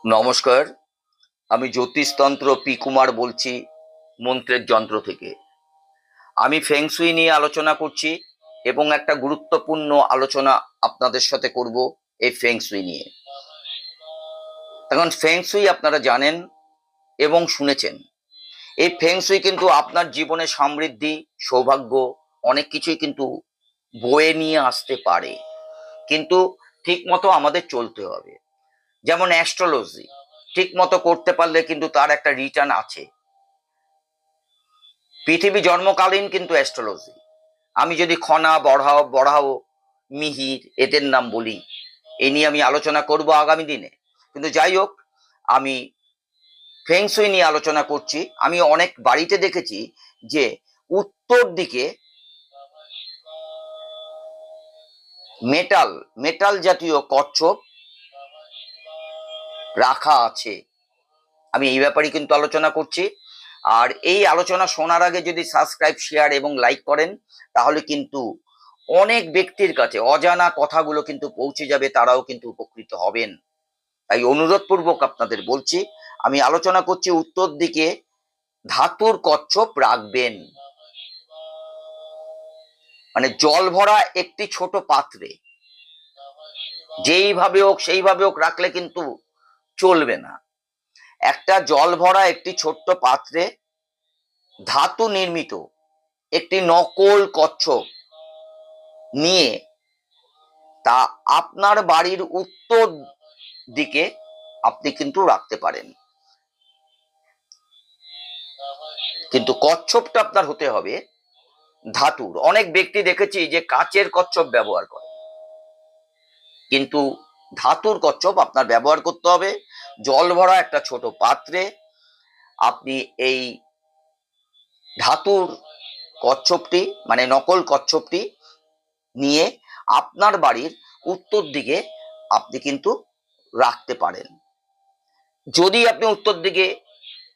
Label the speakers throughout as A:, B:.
A: নমস্কার। আমি জ্যোতিষতন্ত্র পি কুমার বলছি, মন্ত্রের যন্ত্র থেকে। আমি ফেংশুই নিয়ে আলোচনা করছি এবং একটা গুরুত্বপূর্ণ আলোচনা আপনাদের সাথে করব এই ফেংশুই নিয়ে। এখন ফেংশুই আপনারা জানেন এবং শুনেছেন। এই ফেংশুই কিন্তু আপনার জীবনে সমৃদ্ধি, সৌভাগ্য অনেক কিছুই কিন্তু বয়ে নিয়ে আসতে পারে, কিন্তু ঠিক মতো আমাদের চলতে হবে। যেমন অ্যাস্ট্রোলজি ঠিক মতো করতে পারলে কিন্তু তার একটা রিটার্ন আছে। পৃথিবী জন্মকালীন কিন্তু অ্যাস্ট্রোলজি। আমি যদি খনা, বড়াও বড়াও, মিহির এদের নাম বলি, এই নিয়ে আমি আলোচনা করব আগামী দিনে। কিন্তু যাই হোক, আমি ফেংশুই নিয়ে আলোচনা করছি। আমি অনেক বাড়িতে দেখেছি যে উত্তর দিকে মেটাল মেটাল জাতীয় কচ্ছপ রাখা আছে। আমি এই ব্যাপারে কিন্তু আলোচনা করছি। আর এই আলোচনা শোনার আগে যদি সাবস্ক্রাইব, শেয়ার এবং লাইক করেন, তাহলে কিন্তু অনেক ব্যক্তির কাছে অজানা কথাগুলো কিন্তু পৌঁছে যাবে, তারাও কিন্তু উপকৃত হবেন। তাই অনুরোধপূর্বক আপনাদের বলছি, আমি আলোচনা করছি উত্তর দিকে ধাতুর কচ্ছপ রাখবেন। মানে জল ভরা একটি ছোট পাত্রে, যেইভাবে হোক সেইভাবে হোক রাখলে কিন্তু চলবে না। একটা জল ভরা একটি ছোট্ট পাত্রে ধাতু নির্মিত একটি নকল কচ্ছপ নিয়ে তা আপনার বাড়ির উত্তর দিকে আপনি কিন্তু রাখতে পারেন। কিন্তু কচ্ছপটা আপনার হতে হবে ধাতুর। অনেক ব্যক্তি দেখেছি যে কাচের কচ্ছপ ব্যবহার করে, কিন্তু ধাতুর কচ্ছপ আপনার ব্যবহার করতে হবে। জল ভরা একটা ছোট পাত্রে আপনি এই ধাতুর কচ্ছপটি, মানে নকল কচ্ছপটি নিয়ে আপনার বাড়ির উত্তর দিকে আপনি কিন্তু রাখতে পারেন। যদি আপনি উত্তর দিকে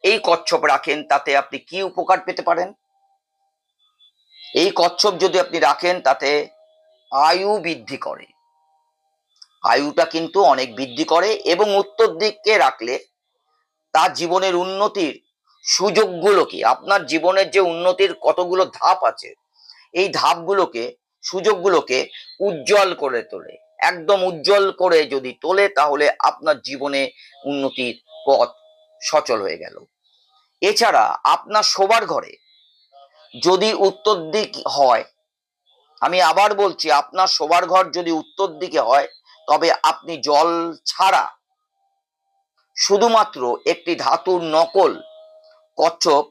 A: এই কচ্ছপ রাখেন, তাতে আপনি কি উপকার পেতে পারেন? এই কচ্ছপ যদি আপনি রাখেন, তাতে আয়ু বৃদ্ধি করে। আয়ুটা কিন্তু অনেক বৃদ্ধি করে, এবং উত্তর দিকে রাখলে তার জীবনের উন্নতির সুযোগগুলোকে, আপনার জীবনের যে উন্নতির কতগুলো ধাপ আছে, এই ধাপগুলোকে, সুযোগগুলোকে উজ্জ্বল করে তোলে। একদম উজ্জ্বল করে যদি তোলে, তাহলে আপনার জীবনে উন্নতির পথ সচল হয়ে গেল। এছাড়া আপনার শোবার ঘরে যদি উত্তর দিক হয়, আমি আবার বলছি, আপনার শোবার ঘর যদি উত্তর দিকে হয়, তবে আপনি জল ছাড়া শুধুমাত্র একটি ধাতুর নকল কচ্ছপ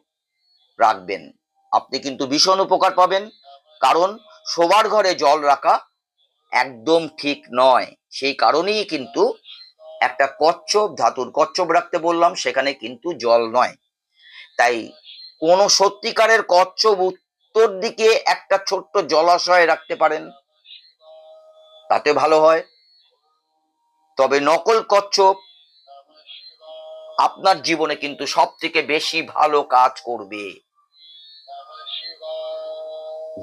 A: রাখবেন। আপনি কিন্তু ভীষণ উপকার পাবেন, কারণ শোবার ঘরে জল রাখা একদম ঠিক নয়। সেই কারণেই কিন্তু একটা কচ্ছপ, ধাতুর কচ্ছপ রাখতে বললাম, সেখানে কিন্তু জল নয়। তাই কোন সত্যিকারের কচ্ছপ উত্তর দিকে একটা ছোট্ট জলাশয় রাখতে পারেন, তাতে ভালো হয়। তবে নকল কচ্ছপ আপনার জীবনে কিন্তু সব থেকে বেশি ভালো কাজ করবে।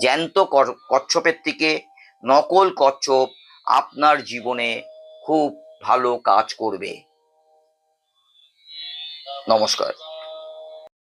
A: জ্যান্ত কচ্ছপের থেকে নকল কচ্ছপ আপনার জীবনে খুব ভালো কাজ করবে। নমস্কার।